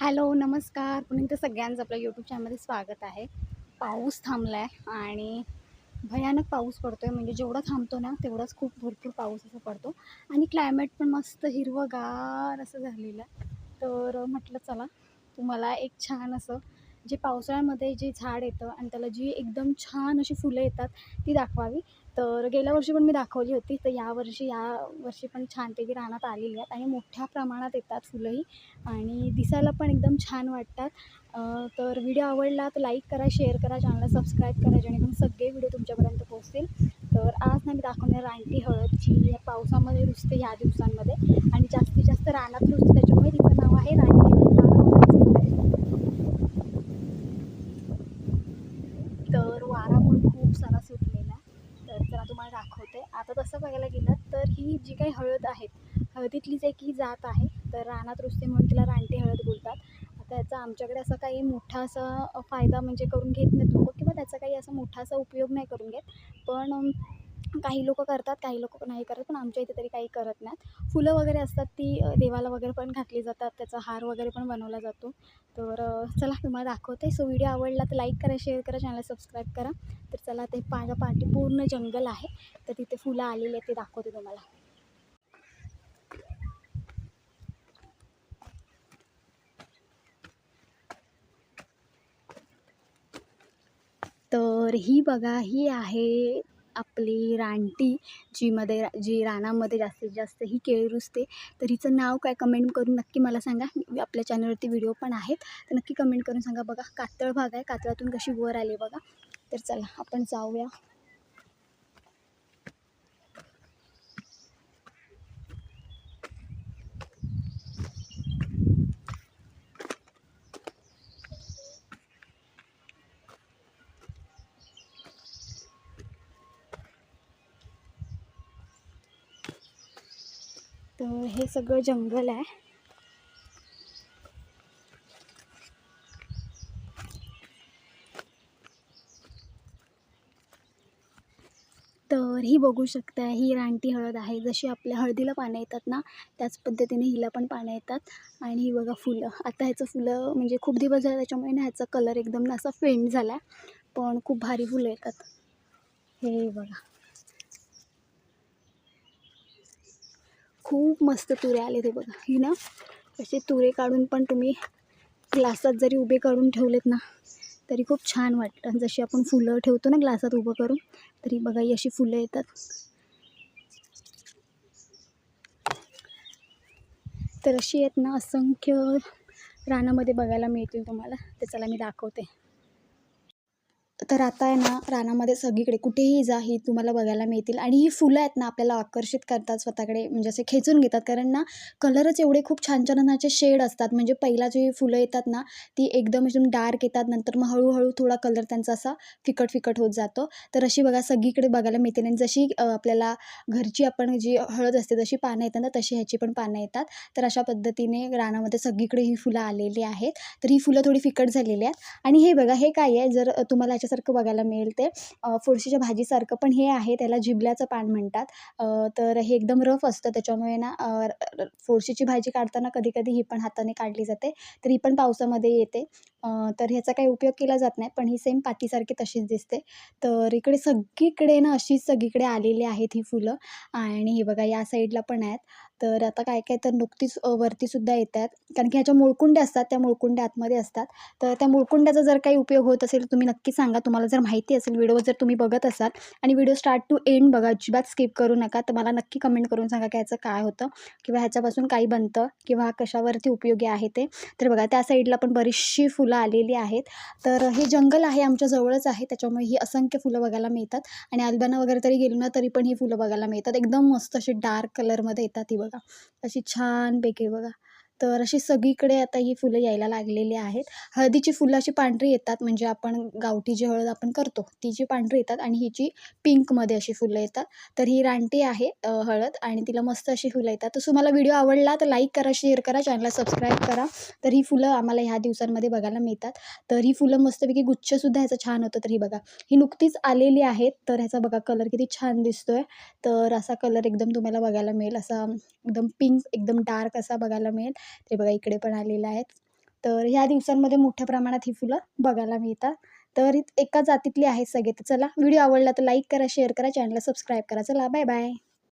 Hello, नमस्कार. पुन्हा एकदा सगळ्यांचं आपल्या यूट्यूब चॅनलमध्ये स्वागत आहे. पाऊस थांबला आहे आणि भयानक पाऊस पडतो आहे. म्हणजे जेवढा थांबतो ना, तेवढाच खूप भरपूर पाऊस असा पडतो आणि क्लायमेट पण मस्त हिरवंगार असं झालेलं आहे. तर म्हटलं चला, तुम्हाला एक छान असं जे पावसाळ्यामध्ये जे झाड येतं आणि त्याला जी एकदम छान अशी फुलं येतात, ती दाखवावी. तर गेल्या वर्षी पण मी दाखवली होती. तर यावर्षी पण छानपैकी रानात आलेली आहेत आणि मोठ्या प्रमाणात येतात फुलंही आणि दिसायला पण एकदम छान वाटतात. तर व्हिडिओ आवडला तर लाईक करा, शेअर करा, चॅनलला सबस्क्राईब करा, जेणेकरून सगळे व्हिडिओ तुमच्यापर्यंत पोहोचतील. तर आज ना मी दाखवणार रानटी हळद, जी या पावसामध्ये रुजते ह्या दिवसांमध्ये आणि जास्तीत जास्त रानात रुजते, त्याच्यामुळे तिचं नाव आहे रानटी हळद. तर वारा पण खूप सारा सुटलेला आहे. तर चला तुम्हाला दाखवते. आता तसं बघायला गेलं तर ही जी काही हळद आहे, हळदीतलीच एक ही जात आहे. तर रानात रुजते म्हणून तिला रानटी हळद बोलतात. आता याचा आमच्याकडे असा काही मोठा असा फायदा म्हणजे करून घेत नाहीत लोकं, किंवा त्याचा काही असा मोठा असा उपयोग नाही करून घेत. पण काही लोकं करतात, काही लोकं नाही करत. पण आमच्या इथे तरी काही करत नाहीत. फुलं वगैरे असतात ती देवाला वगैरे पण घातली जातात. त्याचा हार वगैरे पण बनवला जातो. तर चला तुम्हाला दाखवते. सो व्हिडिओ आवडला तर लाईक करा, शेअर करा, चॅनल सबस्क्राईब करा. तर चला, ते माझ्या पाठी पूर्ण जंगल आहे. तर तिथे फुलं आलेली आहेत, ते दाखवते तुम्हाला. तर ही बघा, ही आहे आपली रानटी, जी रानामध्ये जास्तीत जास्त ही केळी रुजते. तर हिचं नाव काय, कमेंट करून नक्की मला सांगा. आपल्या चॅनलवरती व्हिडिओ पण आहेत, तर नक्की कमेंट करून सांगा. बघा, कातळ भाग आहे, कातळातून कशी वर आली बघा. तर चला आपण जाऊया. तर हे सगळं जंगल आहे. तर ही बघू शकता, ही रानटी हळद आहे. जशी आपल्या हळदीला पानं येतात ना, त्याच पद्धतीने हिला पण पानं येतात. आणि ही बघा फुलं. आता ह्याचं फुलं म्हणजे खूप दिवस झाले, त्याच्यामुळे ना ह्याचा कलर एकदम ना असा फेंट झाला आहे. पण खूप भारी फुलं येतात. हे बघा, खूप मस्त तुरे आले ते बघा. ही ना असे तुरे काढून पण तुम्ही ग्लासात जरी उभे करून ठेवलेत ना, तरी खूप छान वाटतं. जशी आपण फुलं ठेवतो ना ग्लासात उभं करून, तरी बघा ही अशी फुलं येतात. तर अशी आहेत ना असंख्य रानामध्ये बघायला मिळतील तुम्हाला. तर चला मी दाखवते. तर आता आहे ना, रानामध्ये सगळीकडे कुठेही जा ही तुम्हाला बघायला मिळतील. आणि ही फुलं आहेत ना, आपल्याला आकर्षित करतात स्वतःकडे, म्हणजे असे खेचून घेतात. कारण ना कलरच एवढे खूप छान छान रंगाचे शेड असतात. म्हणजे पहिला जी फुलं येतात ना, ती एकदम डार्क येतात. नंतर मग हळूहळू थोडा कलर त्यांचा असा फिकट फिकट होत जातो. तर अशी बघा सगळीकडे बघायला मिळते. आणि जशी आपल्याला घरची आपण जी हळद असते तशी पानं येतात ना, तशी ह्याची पण पानं येतात. तर अशा पद्धतीने रानामध्ये सगळीकडे ही फुलं आलेली आहेत. तर ही फुलं थोडी फिकट झालेली आहेत. आणि हे बघा, हे काय आहे, जर तुम्हाला याच्यासारखं बघायला मिळेल ते फुरशीच्या भाजीसारखं, पण हे आहे, त्याला जिबल्याचं पान म्हणतात. तर हे एकदम रफ असतं, त्याच्यामुळे ना फुरशीची भाजी काढताना कधी कधी ही पण हाताने काढली जाते. तर ही पण पावसामध्ये येते. तर ह्याचा काही उपयोग केला जात नाही, पण ही सेम पातीसारखी तशीच दिसते. तर इकडे सगळीकडे ना अशीच सगळीकडे आलेली आहेत ही फुलं. आणि हे बघा, या साईडला पण आहेत. तर आता काय काय तर नुकतीच वरतीसुद्धा येत आहेत, कारण की ह्याच्या मुळकुंड्या असतात, त्या मुळकुंड्या आतमध्ये असतात. तर त्या मुळकुंड्याचा जर काही उपयोग होत असेल, तुम्ही नक्की सांगा. तुम्हाला जर माहिती असेल, व्हिडिओ जर तुम्ही बघत असाल आणि व्हिडिओ स्टार्ट टू एंड बघा, अजिबात स्किप करू नका. तर मला नक्की कमेंट करून सांगा की ह्याचं काय होतं, किंवा ह्याच्यापासून काही बनतं, किंवा कशावरती उपयोगी आहे ते. तर बघा, त्या साईडला पण बरीचशी फुलं आलेली आहेत. तर हे जंगल आहे, आमच्या जवळच आहे, त्याच्यामुळे ही असंख्य फुलं बघायला मिळतात. आणि आलब्याना वगैरे तरी गेलो ना, तरी पण ही फुलं बघायला मिळतात. एकदम मस्त अशी डार्क कलरमध्ये येतात. ही बघा अशी छानपैकी बघा. तर अशी सगळीकडे आता ही फुलं यायला लागलेली आहेत. हळदीची फुलं अशी पांढरी येतात, म्हणजे आपण गावठी जी हळद आपण करतो ती जी पांढरी येतात, आणि हिची पिंकमध्ये अशी फुलं येतात. तर ही रानटी आहे हळद, आणि तिला मस्त अशी फुलं येतात. तर तुम्हाला व्हिडिओ आवडला तर लाईक करा, शेअर करा, चॅनलला सबस्क्राईब करा. तर ही फुलं आम्हाला ह्या दिवसांमध्ये बघायला मिळतात. तर ही फुलं मस्तपैकी गुच्छसुद्धा ह्याचं छान होतं. तर ही बघा, ही नुकतीच आलेली आहेत. तर ह्याचा बघा कलर किती छान दिसतोय. तर असा कलर एकदम तुम्हाला बघायला मिळेल, असा एकदम पिंक, एकदम डार्क असा बघायला मिळेल. ते बघा इकडे पण आलेलं आहेत. तर ह्या दिवसांमध्ये मोठ्या प्रमाणात ही फुलं बघायला मिळतात. तर एका जातीतली आहेत सगळे. तर चला, व्हिडिओ आवडला तर लाईक करा, शेअर करा, चॅनलला सबस्क्राईब करा. चला, बाय बाय.